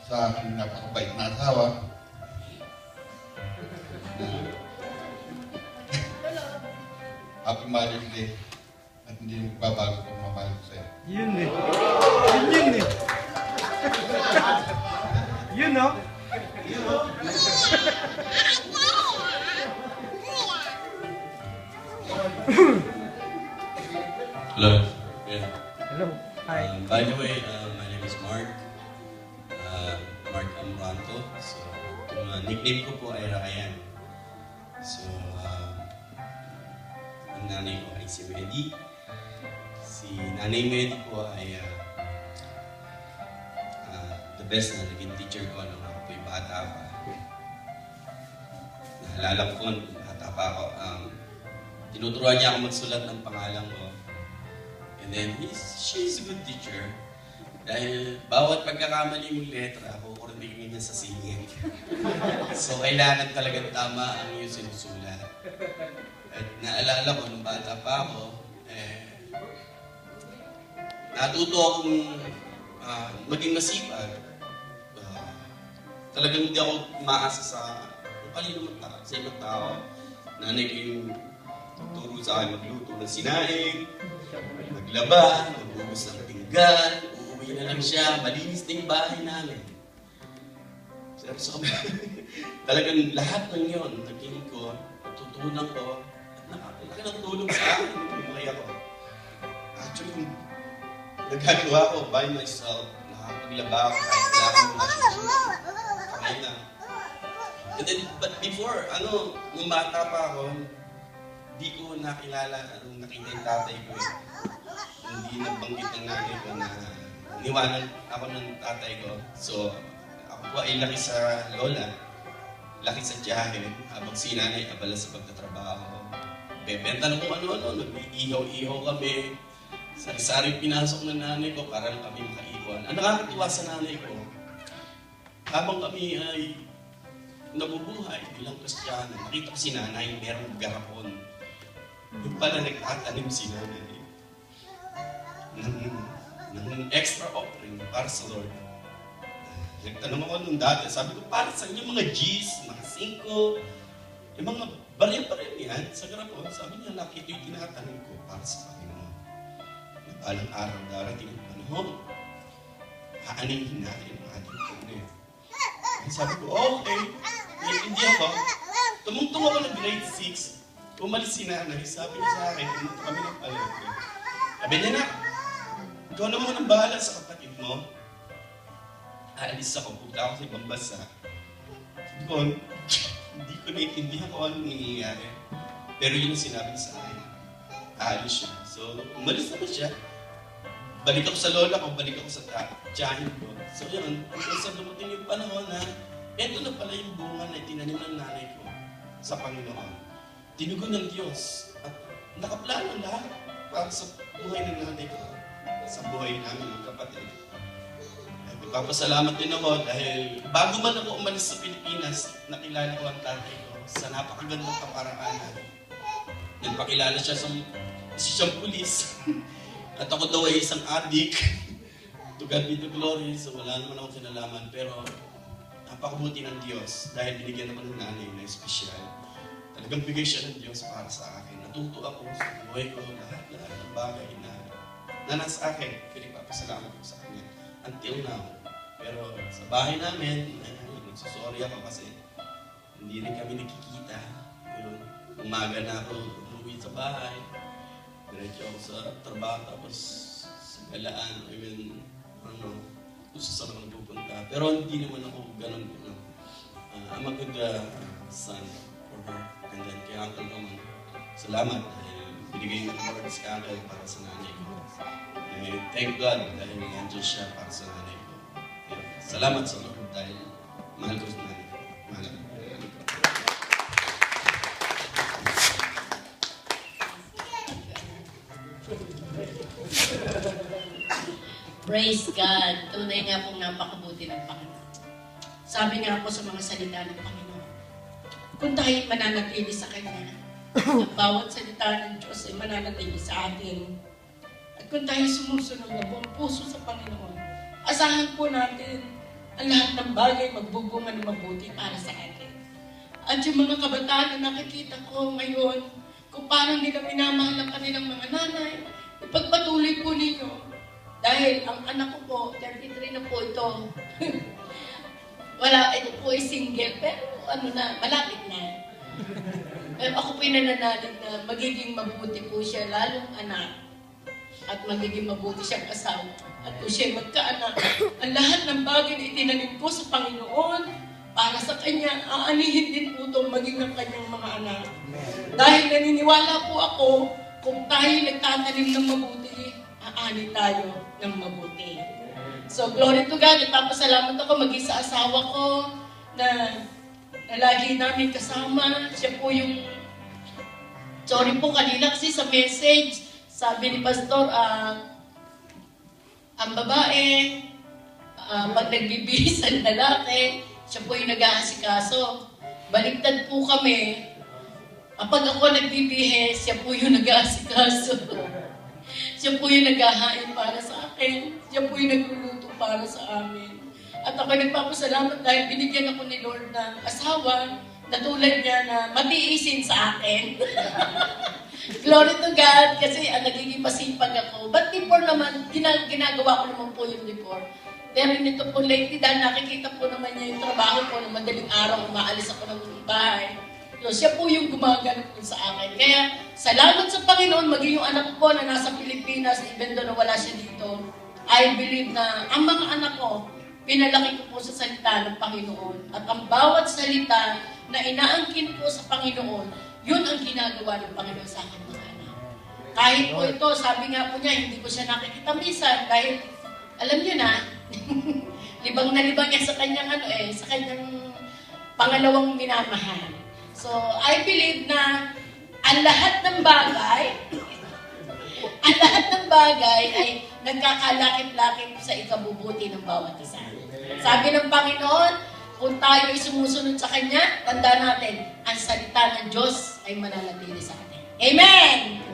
Sa aking napakabait na asawa. Happy Mother's Day. At hindi magbabago kung mamahal ko sa'yo. Yun eh. Yun eh. Yun no? Hello. Yeah. Hello. Hi. By the way, my name is Mark. Mark Amranto. So, nickname ko po ay Ryan. So, ang nanay ko ay si Medi. Si nanay Medi po ay the best na naging teacher ko nung ako po'y bata pa. Naalala ko nung bata pa ako, tinuturuan niya ako magsulat ng pangalan ko. And then, she's a good teacher. Dahil bawat pagkakamali mong letra, kukurtingin niya sa singing. So, kailangan talagang tama ang iyong sinusulat. At naalala ko, nung bata pa ako, natuto akong maging masipag. Talagang hindi ako umaasa sa palino sa ibang tao. Nanay ko yung turo sa akin magluto ng sinaing, maglaba, magbuhos ng pinggan, uuwi na lang siya, malinis na yung bahay namin. So, talagang lahat ng yun, naging ko, natutunan ko, at nakalaki ng tulong sa akin nung lumaki ako. Actually, nagagawa ko by myself, nakapaglaba ako kahit wala akong kaya na. And then, but before, nung bata pa ako, hindi ko nakilala, nakita yung tatay ko eh. Hindi nabanggit ng nanay ko na niwanan ako ng tatay ko. So, ako po ay laki sa lola, laki sa tiyahin, habang si nanay abala sa pagtatrabaho. Bebenta na kung ano-ano, nag-iihaw-ihaw kami. Sari-sari pinasok ng nanay ko para lang kami makaiwan. Ang nakakatuwa sa nanay ko, habang kami ay nabubuhay bilang Kristiyano, nakita ko si nanay, merong garapon. Yung pala nagtatanim si nanay ng extra offering para sa Lord. Nagtanong ako nung dati, sabi ko, para sa inyo mga G's, mga 5, yung mga baril-baril yan sa garapon. Sabi niya, nakita yung tinatanim ko para sa Panginoon. Balang araw darating ang panahon, haanihin natin ang ating Panginoon. Sabi ko, okay, naiintindihan ko. Tumungtong ako ng grade 6, umalis si nanay, sabi niya sa akin, pumunta kami ng palengke. Sabi niya na, ikaw na munang bahala sa kapatid mo. Aalis ako, punta ako sa ibang bansa. Sabi ko, hindi ko naiintindihan kung anong nangyayari. Pero yun ang sinabi niya sa akin. Aalis siya. So, umalis naman siya. Balik ako sa lola ko, balik ako sa tiyahin ko. So yun, sa dumating yung panahon na eto na pala yung bunga na itinanim ng nanay ko sa Panginoon. Tinugon ng Diyos at nakaplano lahat para sa buhay ng nanay ko, sa buhay namin ng kapatid. At ipapasalamat din ako dahil bago man ako umalis sa Pilipinas, nakilala ko ang tatay ko sa napakagandang kaparaanan. Nagpakilala siya sa siyang pulis. At ako daw ay isang adik. To God be the glory. So wala naman akong kinalaman. Pero napakabuti ng Diyos dahil binigyan naman ng nanay na espesyal. Talagang bigay siya ng Diyos para sa akin. Natuto ako sa buhay ko, lahat ng bagay na nasa akin. Pinagpapasalamat ko sa Kanya. Until now. Pero sa bahay namin, nagsusorry ako kasi hindi rin kami nakikita. Umaga na ako umuwi sa bahay. Diretso ako sa trabaho, tapos sa galaan, kung saan ako nagpupunta. Pero hindi naman ako ganun. I'm a good son for her. And then kay Uncle naman, salamat dahil binigay ng Lord si Uncle para sa nanay ko. Thank God dahil nandiyan siya para sa nanay ko. Salamat sa Lord dahil mahal ko sa nanay ko. Mahal ko. Praise God. Tunay nga pong napakabuti ng Panginoon. Sabi nga po sa mga salita ng Panginoon, kung tayo'y mananatili sa Kanya, ang bawat salita ng Diyos ay mananatili sa atin. At kung tayo sumusunod na buong puso sa Panginoon, asahan po natin ang lahat ng bagay magbubunga ng mabuti para sa atin. At yung mga kabataan na nakikita ko ngayon, kung paano nila minamahal ang kanilang mga nanay, ipagpatuloy po ninyo. Dahil ang anak ko po, 33 na po ito. Ito po ay single, pero malapit na. Pero ako po nananalig na magiging mabuti po siya, lalong anak. At magiging mabuti siyang asawa. At kung siya magkaanak, ang lahat ng bagay na itinanim ko sa Panginoon, para sa kanya, aanihin din po itong maging ng kanyang mga anak. Dahil naniniwala po ako, kung tayo nagtatanim ng mabuti, aani tayo ng mabuti. So, glory to God. Nagpapasalamat ako maging sa asawa ko na lagi namin kasama. Siya po yung... Sorry po kanina kasi sa message, sabi ni Pastor, ang babae, pag nagbibihis ang lalaki, siya po yung nag-aasikaso. Baliktad po kami. Kapag ako nagbibihis, siya po yung nag-aasikaso. Siya po yung naghahain para sa akin. Siya po yung nagluluto para sa amin. At ako nagpapasalamat dahil binigyan ako ni Lord ng asawa na tulad niya na matiisin sa akin. Glory to God, kasi nagiging masipag ako. But before naman, ginagawa ko naman po yung before. Pero nito po lately, dahil nakikita po naman niya yung trabaho ko na madaling araw, umaalis ako ng bahay. So, siya po yung gumaganap po sa akin. Kaya, salamat sa Panginoon, maging yung anak ko na nasa Pilipinas, even though na wala siya dito, I believe na ang mga anak ko, pinalaki ko po sa salita ng Panginoon. At ang bawat salita na inaangkin po sa Panginoon, yun ang ginagawa ng Panginoon sa akin mga anak. Kahit po ito, sabi nga po niya, hindi ko siya nakikita minsan dahil, alam niyo na, libang na libang niya sa kanyang sa kanyang pangalawang minamahal. So, I believe na ang lahat ng bagay ay nagkakalakip-lakip sa ikabubuti ng bawat isa. Sabi ng Panginoon, kung tayo ay sumusunod sa Kanya, tanda natin, ang salita ng Diyos ay mananatili sa atin. Amen!